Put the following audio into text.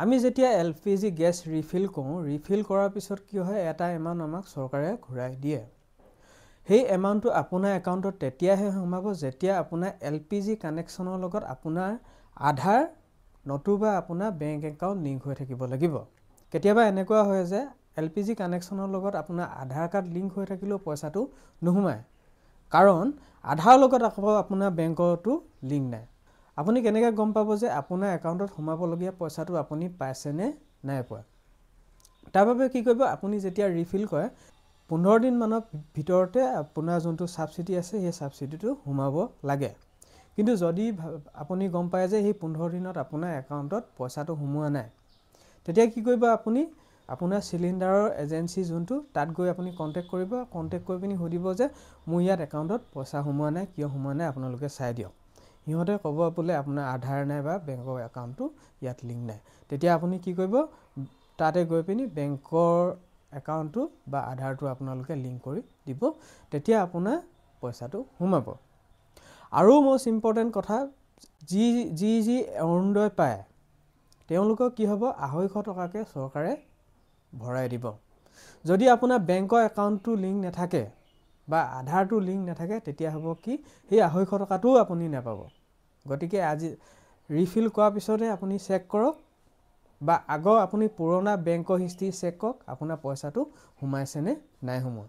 আমি যেতিয়া LPG gas refill কৰোঁ, ৰিফিল কৰাৰ পিছত কি হয়, এটা এমাউণ্ট আমাক চৰকাৰে ঘূৰাই দিয়ে। সেই এমাউণ্টটো আপোনাৰ একাউণ্টত তেতিয়াহে সোমাব যেতিয়া আপোনাৰ LPG কানেকশ্যনৰ লগত আপোনাৰ আধাৰ নতুবা আপোনাৰ বেংক একাউণ্ট লিংক হৈ থাকিব লাগিব। কেতিয়াবা এনেকুৱা হয় যে LPG কানেকশ্যনৰ লগত আপোনাৰ আধাৰ কাৰ্ড লিংক হৈ থাকিলেও পইচাটো নোসোমায়, কাৰণ আধাৰ লগত আকৌ আপোনাৰ বেংকতো লিংক নাই। আপুনি কেনেকৈ গম পাব যে আপোনাৰ একাউণ্টত সোমাবলগীয়া পইচাটো আপুনি পাইছে নে নাই পোৱা? তাৰ বাবে কি কৰিব, আপুনি যেতিয়া ৰিফিল কৰে 15 দিন মানৰ ভিতৰতে আপোনাৰ যোনটো ছাবচিডি আছে সেই ছাবচিডিটো সোমাব লাগে। কিন্তু যদি আপুনি গম পায় যে সেই 15 দিনত আপোনাৰ একাউণ্টত পইচাটো সোমোৱা নাই, তেতিয়া কি কৰিব, আপুনি আপোনাৰ চিলিণ্ডাৰৰ এজেঞ্চি যোনটো তাত গৈ আপুনি কণ্টেক্ট কৰিব। কণ্টেক্ট কৰি পিনি সুধিব যে মোৰ ইয়াত একাউণ্টত পইচা সোমোৱা নাই, কিয় সোমোৱা নাই আপোনালোকে চাই দিয়ক। সিহঁতে ক'ব বোলে আপোনাৰ আধাৰ নাই বা বেংকৰ একাউণ্টটো ইয়াত লিংক নাই। তেতিয়া আপুনি কি কৰিব, তাতে গৈ পিনি বেংকৰ একাউণ্টটো বা আধাৰটো আপোনালোকে লিংক কৰি দিব, তেতিয়া আপোনাৰ পইচাটো সোমাব। আৰু মষ্ট ইম্পৰ্টেণ্ট কথা, যি অৰুণোদয় পায় তেওঁলোকক কি হ'ব, 250 টকাকৈ চৰকাৰে ভৰাই দিব। যদি আপোনাৰ বেংকৰ একাউণ্টটো লিংক নাথাকে বা আধাৰটো লিংক নাথাকে, তেতিয়া হ'ব কি, সেই 250 টকাটোও আপুনি নাপাব। গতিকে আজি ৰিফিল কৰাৰ পিছতে আপুনি চেক কৰক বা আগৰ আপুনি পুৰণা বেংকৰ হিষ্ট্ৰী চেক কৰক, আপোনাৰ পইচাটো সোমাইছে নে নাই সোমোৱা।